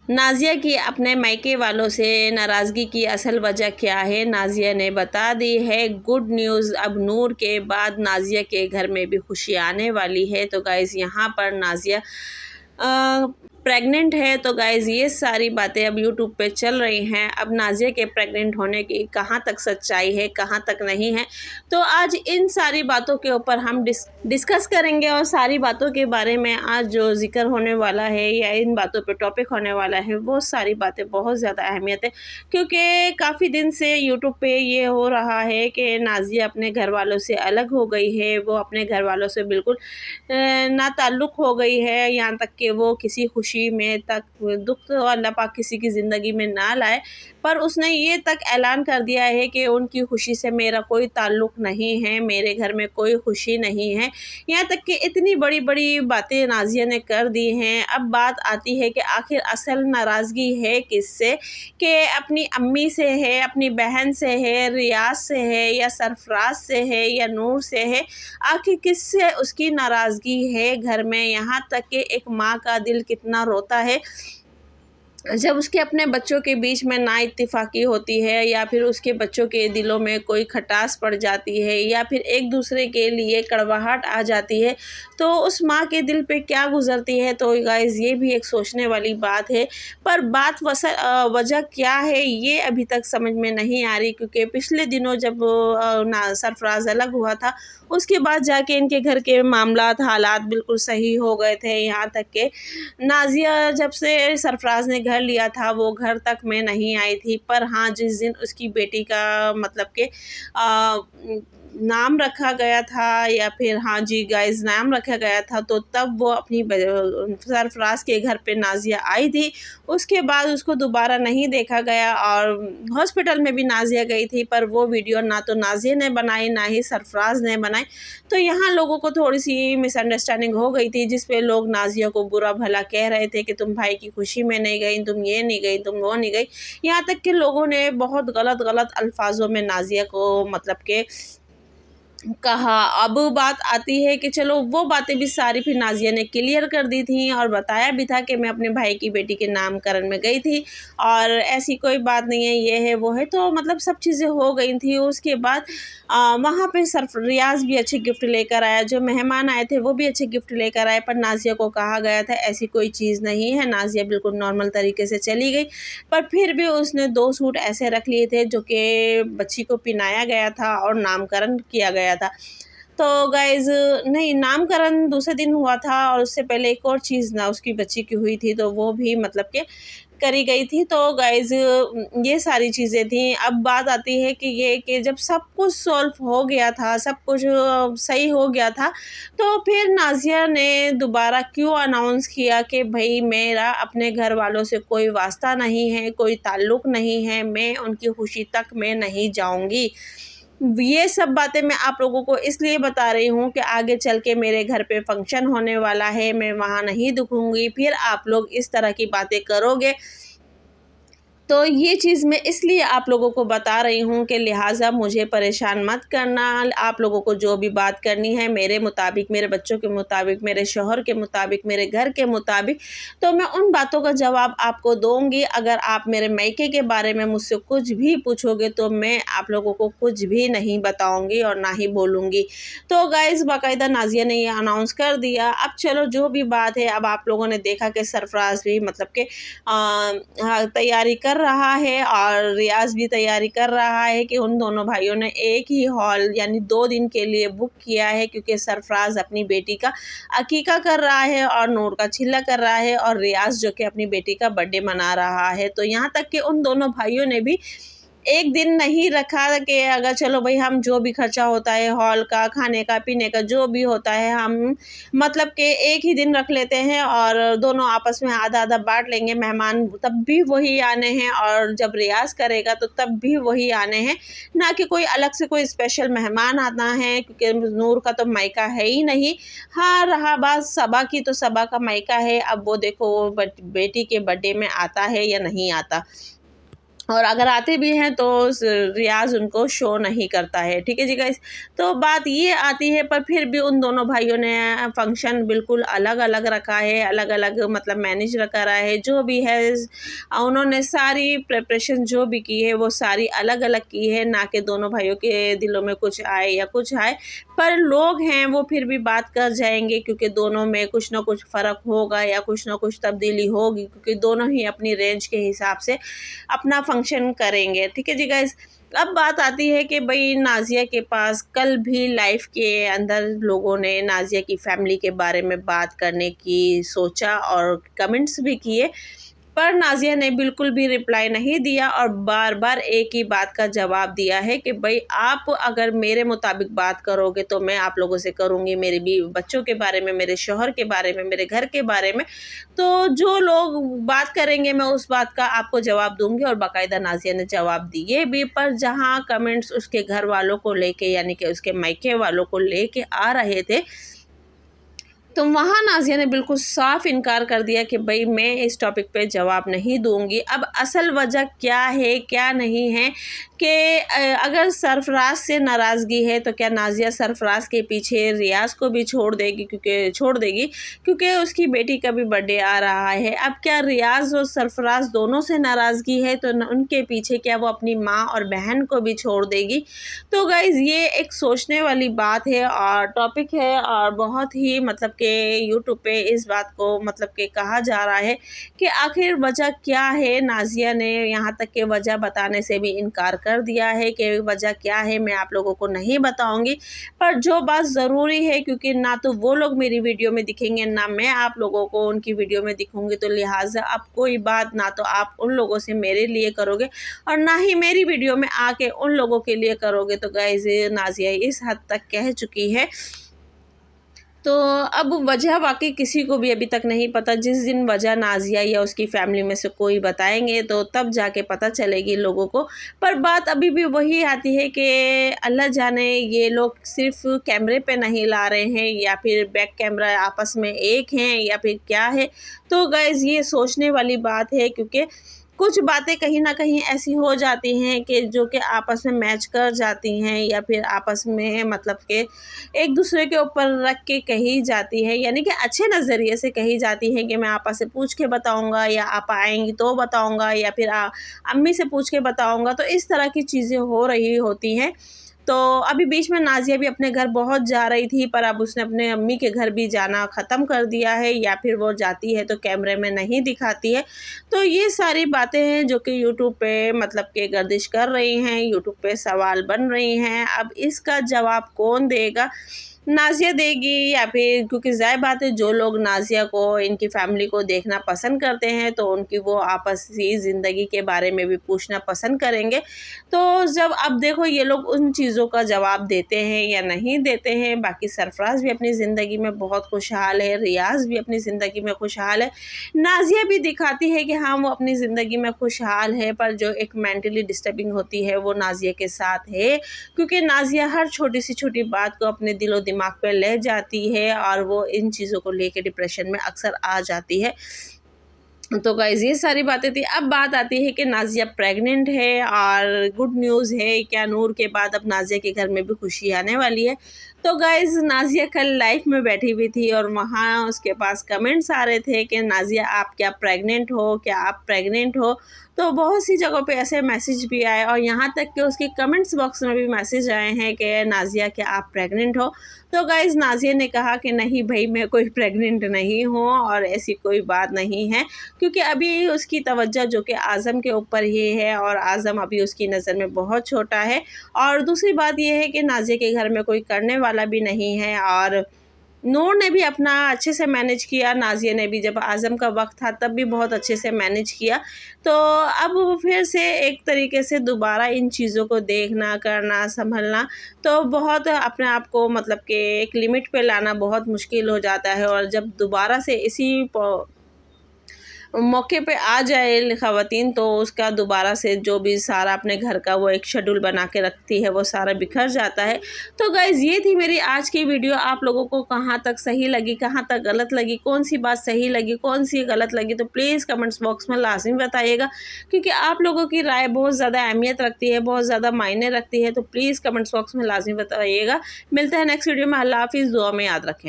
नाज़िया की अपने मायके वालों से नाराज़गी की असल वजह क्या है, नाज़िया ने बता दी है। गुड न्यूज़, अब नूर के बाद नाज़िया के घर में भी खुशी आने वाली है। तो गाइज़ यहाँ पर नाज़िया प्रेग्नेंट है। तो गाइज़ ये सारी बातें अब यूट्यूब पे चल रही हैं। अब नाज़िया के प्रेग्नेंट होने की कहाँ तक सच्चाई है, कहाँ तक नहीं है, तो आज इन सारी बातों के ऊपर हम डिस्कस करेंगे। और सारी बातों के बारे में आज जो ज़िक्र होने वाला है या इन बातों पे टॉपिक होने वाला है, वो सारी बातें बहुत ज़्यादा अहमियत है, क्योंकि काफ़ी दिन से यूट्यूब पे ये हो रहा है कि नाज़िया अपने घर वालों से अलग हो गई है। वो अपने घर वालों से बिल्कुल नाताल्लुक़ हो गई है, यहाँ तक कि वो किसी खुशी में तक दुख तो अल्लाह पाक किसी की ज़िंदगी में ना लाए, पर उसने ये तक ऐलान कर दिया है कि उनकी खुशी से मेरा कोई ताल्लुक़ नहीं है, मेरे घर में कोई खुशी नहीं है। यहाँ तक कि इतनी बड़ी-बड़ी बातें नाज़िया ने कर दी हैं। अब बात आती है कि आखिर असल नाराज़गी है किससे, कि अपनी अम्मी से है, अपनी बहन से है, रियाज़ से है, या सरफ़राज़ से है, या नूर से है। आखिर किससे उसकी नाराज़गी है घर में। यहाँ तक कि एक माँ का दिल कितना रोता है जब उसके अपने बच्चों के बीच में नाइत्तेफ़ाक़ी होती है, या फिर उसके बच्चों के दिलों में कोई खटास पड़ जाती है, या फिर एक दूसरे के लिए कड़वाहट आ जाती है, तो उस माँ के दिल पे क्या गुज़रती है। तो गाइज़ ये भी एक सोचने वाली बात है। पर बात वजह क्या है ये अभी तक समझ में नहीं आ रही, क्योंकि पिछले दिनों जब सरफ़राज़ अलग हुआ था, उसके बाद जाके इनके घर के मामलात हालात बिल्कुल सही हो गए थे। यहाँ तक कि नाज़िया जब से सरफ़राज़ ने घर लिया था, वो घर तक में नहीं आई थी। पर हाँ, जिस दिन उसकी बेटी का मतलब कि नाम रखा गया था, या फिर हाँ जी गाइज़ नाम रखा गया था, तो तब वो अपनी सरफ़राज़ के घर पे नाज़िया आई थी। उसके बाद उसको दोबारा नहीं देखा गया, और हॉस्पिटल में भी नाज़िया गई थी, पर वो वीडियो ना तो नाज़िया ने बनाई, ना ही सरफ़राज़ ने बनाई। तो यहाँ लोगों को थोड़ी-सी मिसअंडरस्टैंडिंग हो गई थी, जिस पे लोग नाज़िया को बुरा भला कह रहे थे कि तुम भाई की खुशी में नहीं गई, तुम ये नहीं गई, तुम वो नहीं गई। यहाँ तक कि लोगों ने बहुत गलत-गलत अल्फ़ाज़ों में नाज़िया को मतलब कि कहा। अब बात आती है कि चलो वो बातें भी सारी फिर नाज़िया ने क्लियर कर दी थी, और बताया भी था कि मैं अपने भाई की बेटी के नामकरण में गई थी, और ऐसी कोई बात नहीं है, ये है वो है। तो मतलब सब चीज़ें हो गई थी। उसके बाद वहाँ पे रियाज़ भी अच्छे गिफ्ट लेकर आया, जो मेहमान आए थे वो भी अच्छे गिफ्ट लेकर आए, पर नाज़िया को कहा गया था ऐसी कोई चीज़ नहीं है। नाज़िया बिल्कुल नॉर्मल तरीके से चली गई, पर फिर भी उसने 2 सूट ऐसे रख लिए थे जो कि बच्ची को पहनाया गया था और नामकरण किया गया था। तो गाइज़ नहीं, नामकरण दूसरे दिन हुआ था, और उससे पहले एक और चीज़ ना उसकी बच्ची की हुई थी, तो वो भी मतलब कि करी गई थी। तो गाइज़ ये सारी चीज़ें थी। अब बात आती है कि ये कि जब सब कुछ सॉल्व हो गया था, सब कुछ सही हो गया था, तो फिर नाज़िया ने दोबारा क्यों अनाउंस किया कि भई मेरा अपने घर वालों से कोई वास्ता नहीं है, कोई ताल्लुक़ नहीं है, मैं उनकी खुशी तक में नहीं जाऊँगी। ये सब बातें मैं आप लोगों को इसलिए बता रही हूँ कि आगे चल के मेरे घर पे फंक्शन होने वाला है, मैं वहाँ नहीं दिखूँगी, फिर आप लोग इस तरह की बातें करोगे। तो ये चीज़ मैं इसलिए आप लोगों को बता रही हूँ कि लिहाज़ा मुझे परेशान मत करना। आप लोगों को जो भी बात करनी है मेरे मुताबिक, मेरे बच्चों के मुताबिक, मेरे शौहर के मुताबिक, मेरे घर के मुताबिक, तो मैं उन बातों का जवाब आपको दूँगी। अगर आप मेरे मायके के बारे में मुझसे कुछ भी पूछोगे, तो मैं आप लोगों को कुछ भी नहीं बताऊँगी और ना ही बोलूँगी। तो गाइज़ बाकायदा नाज़िया ने ये अनाउंस कर दिया। अब चलो जो भी बात है, अब आप लोगों ने देखा कि सरफ़राज़ भी मतलब कि हाँ, तैयारी कर रहा है, और रियाज़ भी तैयारी कर रहा है कि उन दोनों भाइयों ने एक ही हॉल यानी 2 दिन के लिए बुक किया है, क्योंकि सरफ़राज़ अपनी बेटी का अकीक़ा कर रहा है, और नूर का छिल्ला कर रहा है, और रियाज़ जो कि अपनी बेटी का बर्थडे मना रहा है। तो यहाँ तक कि उन दोनों भाइयों ने भी एक दिन नहीं रखा कि अगर चलो भाई हम जो भी खर्चा होता है हॉल का, खाने का, पीने का, जो भी होता है हम मतलब कि एक ही दिन रख लेते हैं, और दोनों आपस में आधा-आधा बाँट लेंगे। मेहमान तब भी वही आने हैं, और जब रियाज़ करेगा तो तब भी वही आने हैं, ना कि कोई अलग से कोई स्पेशल मेहमान आना है, क्योंकि नूर का तो मायका है ही नहीं। हाँ, रहा बात सबा की, तो सबा का मायका है। अब वो देखो वो बेटी के बर्थडे में आता है या नहीं आता। और अगर आते भी हैं तो रियाज़ उनको शो नहीं करता है। ठीक है जी गाइस। तो बात ये आती है, पर फिर भी उन दोनों भाइयों ने फंक्शन बिल्कुल अलग अलग रखा है, अलग अलग मतलब मैनेज करा है। जो भी है उन्होंने सारी प्रिपरेशन जो भी की है वो सारी अलग अलग की है, ना कि दोनों भाइयों के दिलों में कुछ आए या कुछ आए। पर लोग हैं वो फिर भी बात कर जाएंगे, क्योंकि दोनों में कुछ ना कुछ फ़र्क होगा या कुछ ना कुछ तब्दीली होगी, क्योंकि दोनों ही अपनी रेंज के हिसाब से अपना फंक्शन करेंगे। ठीक है जी गाइस। अब बात आती है कि भाई नाज़िया के पास कल भी लाइफ के अंदर लोगों ने नाज़िया की फैमिली के बारे में बात करने की सोचा और कमेंट्स भी किए, पर नाज़िया ने बिल्कुल भी रिप्लाई नहीं दिया और बार बार एक ही बात का जवाब दिया है कि भाई आप अगर मेरे मुताबिक बात करोगे तो मैं आप लोगों से करूँगी, मेरे भी बच्चों के बारे में, मेरे शौहर के बारे में, मेरे घर के बारे में। तो जो लोग बात करेंगे मैं उस बात का आपको जवाब दूंगी, और बाकायदा नाज़िया ने जवाब दिए भी। पर जहाँ कमेंट्स उसके घर वालों को लेके यानी कि उसके मायके वालों को लेके आ रहे थे, तो वहाँ नाज़िया ने बिल्कुल साफ इनकार कर दिया कि भाई मैं इस टॉपिक पे जवाब नहीं दूंगी। अब असल वजह क्या है क्या नहीं है कि अगर सरफराज से नाराज़गी है तो क्या नाज़िया सरफराज के पीछे रियाज़ को भी छोड़ देगी, क्योंकि उसकी बेटी का भी बर्थडे आ रहा है। अब क्या रियाज़ और सरफराज दोनों से नाराज़गी है तो उनके पीछे क्या वो अपनी माँ और बहन को भी छोड़ देगी? तो गाइज़ ये एक सोचने वाली बात है और टॉपिक है, और बहुत ही मतलब कि यूट्यूब पे इस बात को मतलब कि कहा जा रहा है कि आखिर वजह क्या है। नाज़िया ने यहाँ तक कि वजह बताने से भी इनकार कर दिया है कि वजह क्या है मैं आप लोगों को नहीं बताऊंगी। पर जो बात ज़रूरी है, क्योंकि ना तो वो लोग मेरी वीडियो में दिखेंगे ना मैं आप लोगों को उनकी वीडियो में दिखूंगी, तो लिहाजा अब कोई बात ना तो आप उन लोगों से मेरे लिए करोगे और ना ही मेरी वीडियो में आके उन लोगों के लिए करोगे। तो गाइस नाज़िया इस हद तक कह चुकी है। तो अब वजह वाकई किसी को भी अभी तक नहीं पता। जिस दिन वजह नाज़िया या उसकी फैमिली में से कोई बताएंगे तो तब जाके पता चलेगी लोगों को। पर बात अभी भी वही आती है कि अल्लाह जाने ये लोग सिर्फ कैमरे पे नहीं ला रहे हैं या फिर बैक कैमरा आपस में एक हैं या फिर क्या है। तो गाइस ये सोचने वाली बात है, क्योंकि कुछ बातें कहीं ना कहीं ऐसी हो जाती हैं कि जो कि आपस में मैच कर जाती हैं या फिर आपस में मतलब कि एक दूसरे के ऊपर रख के कही जाती है, यानी कि अच्छे नज़रिए से कही जाती है कि मैं आपा से पूछ के बताऊंगा या आप आएंगी तो बताऊंगा या फिर अम्मी से पूछ के बताऊंगा। तो इस तरह की चीज़ें हो रही होती हैं। तो अभी बीच में नाज़िया भी अपने घर बहुत जा रही थी, पर अब उसने अपने अम्मी के घर भी जाना ख़त्म कर दिया है, या फिर वो जाती है तो कैमरे में नहीं दिखाती है। तो ये सारी बातें हैं जो कि यूट्यूब पे मतलब कि गर्दिश कर रही हैं, यूट्यूब पे सवाल बन रही हैं। अब इसका जवाब कौन देगा? नाज़िया देगी या फिर, क्योंकि ज़ाहिर बात है जो लोग नाज़िया को इनकी फैमिली को देखना पसंद करते हैं तो उनकी वो आपसी ज़िंदगी के बारे में भी पूछना पसंद करेंगे। तो जब अब देखो ये लोग उन चीज़ों का जवाब देते हैं या नहीं देते हैं। बाकी सरफराज भी अपनी ज़िंदगी में बहुत खुशहाल है, रियाज़ भी अपनी ज़िंदगी में खुशहाल है, नाज़िया भी दिखाती है कि हाँ वो अपनी ज़िंदगी में खुशहाल है। पर जो एक मेंटली डिस्टर्बिंग होती है वो नाज़िया के साथ है, क्योंकि नाज़िया हर छोटी सी छोटी बात को अपने दिलो दिमाग पे ले जाती है और वो इन चीज़ों को लेके डिप्रेशन में अक्सर आ जाती है। तो गाइज़ ये सारी बातें थी। अब बात आती है कि नाज़िया प्रेग्नेंट है और गुड न्यूज़ है, क्या नूर के बाद अब नाज़िया के घर में भी खुशी आने वाली है। तो गाइज़ नाज़िया कल लाइव में बैठी हुई थी और वहाँ उसके पास कमेंट्स आ रहे थे कि नाज़िया आप क्या प्रेग्नेंट हो, क्या आप प्रेग्नेंट हो। तो बहुत सी जगहों पे ऐसे मैसेज भी आए और यहाँ तक कि उसके कमेंट्स बॉक्स में भी मैसेज आए हैं कि नाज़िया क्या आप प्रेग्नेंट हो। तो गाइज़ नाज़िया ने कहा कि नहीं भाई मैं कोई प्रेग्नेंट नहीं हूँ और ऐसी कोई बात नहीं है, क्योंकि अभी उसकी तवज्जो जो कि आज़म के ऊपर ही है और आज़म अभी उसकी नज़र में बहुत छोटा है। और दूसरी बात यह है कि नाज़िया के घर में कोई करने वाला भी नहीं है और नूर ने भी अपना अच्छे से मैनेज किया, नाज़िया ने भी जब आज़म का वक्त था तब भी बहुत अच्छे से मैनेज किया। तो अब फिर से एक तरीके से दोबारा इन चीज़ों को देखना, करना, संभलना तो बहुत अपने आप को मतलब कि एक लिमिट पे लाना बहुत मुश्किल हो जाता है। और जब दोबारा से इसी मौके पे आ जाए ख़वातीन तो उसका दोबारा से जो भी सारा अपने घर का वो एक शेड्यूल बना के रखती है वो सारा बिखर जाता है। तो गाइज़ ये थी मेरी आज की वीडियो। आप लोगों को कहाँ तक सही लगी, कहाँ तक गलत लगी, कौन सी बात सही लगी, कौन सी गलत लगी, तो प्लीज़ कमेंट्स बॉक्स में लाज़मी बताइएगा, क्योंकि आप लोगों की राय बहुत ज़्यादा अहमियत रखती है, बहुत ज़्यादा मायने रखती है। तो प्लीज़ कमेंट्स बॉक्स में लाज़मी बताइएगा। मिलते हैं नेक्स्ट वीडियो में। अल्लाह हाफ़िज़। दुआ में याद रखें।